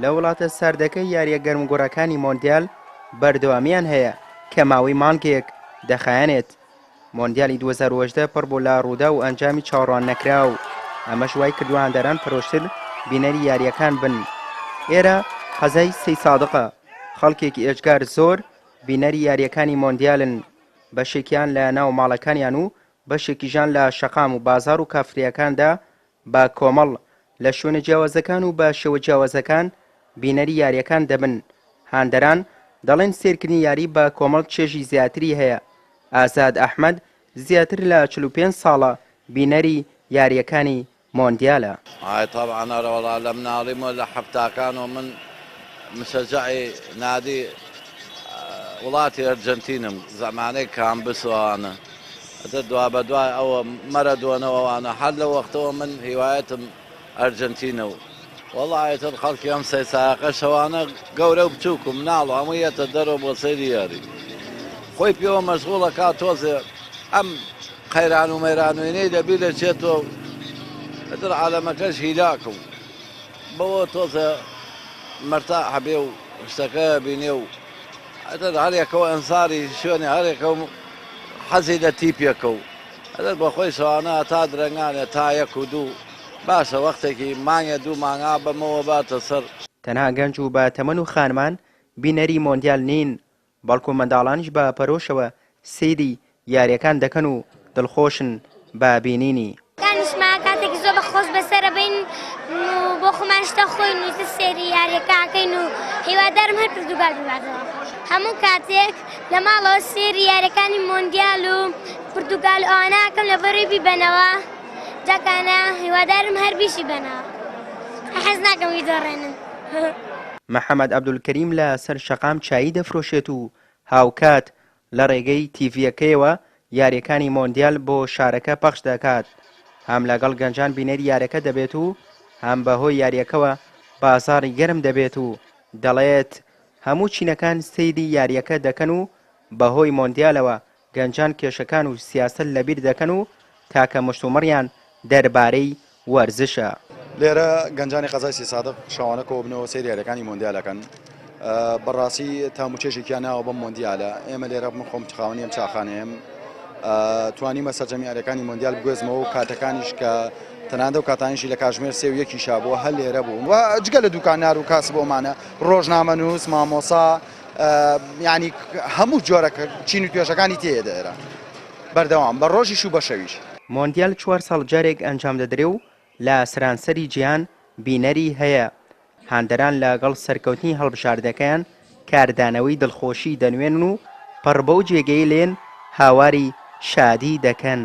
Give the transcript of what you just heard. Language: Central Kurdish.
لە وڵاتە ساردەکەی یاریە گەرمگۆڕەکانی مۆندیال بەردەوامیان هەیە کە ماوەی مانگێک دەخایەنێت. مۆندیالی 2018 پڕ بوو لە ڕوودا و ئەنجامی چاوەڕوان نەکراو. ئەمەش وای کردووە هەندەران پرۆشتر بینەری یاریەکان بن. ئێرە حەزای سەی سادقە، خەڵکێکی ئێجگار زۆر بینەری یاریەکانی مۆندیالن، بەشێکیان لە ناو ماڵەکانیان و بەشێکیژان لە شەقام و بازار و کافرەکاندا بە کۆمەڵ لە شوێنە جیاوازەکان و بە شێوە جیاوازەکان بینەری یاریەکان دەبن. هاندەران دەڵێن سێرکردنی یاری بە کۆمەڵ چێژی زیاتری هەیە. ئازاد ئەحمەد زیاتر لە 45 ساڵە بینەری یاریەکانی مۆندیالە. طبعا أنا والله لم نعلم ولا حتى كانوا من مشجعي نادي وڵاتی ئەرجەنتینم زمانەی کام بسوانە دوا بە دوای ئەوە مەرەدۆنەوەوانە هەر لە وەختەوە من هیوایەتم ئەرجەنتینە و وەڵایەتر خەڵکی ئەم سەی ساقە شەوانە گەورە و بچووکم ناڵ هەموویەتە دەرەوە بۆ سەیری یاری خۆی پێوە مەشغوڵە کا تۆزێ ئەم قەیران و مەیرانوێنەی دەبی دەچێتەوە ئەتر عالەمەکەش هیلاکە و بەوە تۆزە مەرتاح هەبێ و شتەکە بینێ و ئەتر هەرێکەوە ئەنساری شوێنێ هەرێکە و حەزی لە تیپێکە و ئەتر بەخۆی شەوانە تا درەنگانێ تا یەک و دوو باشە وەختێکی مانگە دوو مانگا بەمەوە باتە سەر. تەنها گەنج و بە تەمەن و خانمان بینەری مۆندیال نین، بەڵکو منداڵانیش بە پەرۆشەوە سەیری یاریەکان دەکەن و دڵخۆشن بە بینینی. کانیشما کاتێکی زۆر بەخۆش بەسەرە بین و بۆ خۆمان شتە خۆین و سێری یاریەکانکەین و هیوادارم هەر پرتوگال بباتەوە. هەموو کاتێک لە ماڵەوە سێری یاریەکانی مۆندیال و پرتوگال ئەواناکەم لە بەڕێ بیبەنەوە جاکانە هیوادارم هەر بیشی بەنەوە حەز ناکەم ویدۆڕێنن. محەممەد عەبدولکەریم لە سەر شەقام چایی دەفرۆشێت و هاوکات لە ڕێگەی تیڤیەکەیەوە یاریەکانی مۆندیال بۆ شارەکە پەخش دەکات. هەم لەگەڵ گەنجان بینەری یاریەکە دەبێت و هەم بەهۆی یاریەکەوە بازاڕی گەرم دەبێت و دەڵێت هەموو چینەکان سەیری یاریەکە دەکەن و بەهۆی مۆندیالەوە گەنجان کێشەکان و سیاسەت لەبیر دەکەن و تاکە مشتومڕیان دەربارەی وەرزشە. لێرە گەنجانی قەزای سی سادق شەوانە کۆبنەوە سەیری یاریەکانی مۆندیالەکەن. بەڕاستی تاموچێژێکیان ناوە بەم مۆندیالە ئێمە لێرە من خۆم چخاوەنیم چاخانەیەم توانیمە سەرجەمی یاریەکانی مۆندیال بگوێزمەوە و کاتەکانیش کە تەنانەت و کاتانیشی لە کاژمێر سێ و یەکی شابووە هەر لێرە بوو و جگە لە دوکانار و کاس بۆمانە ڕۆژنامە نووس مامۆسا یعنی هەموو جۆرەکە چین و توێژەکانی تێدا ئێرە بەردەوام بە ڕۆژیش و بە شەویش. مۆندیال 4 ساڵ جارێک ئەنجام دەدرێ و لە سەرانسەری جیهان بینەری هەیە. هاندەران لەگەڵ سەرکەوتنی هەڵبژاردەکەیان کاردانەوەی دڵخۆشی دەنوێن و پڕبە و جێگەی لێن هاواری شادی دەکەن.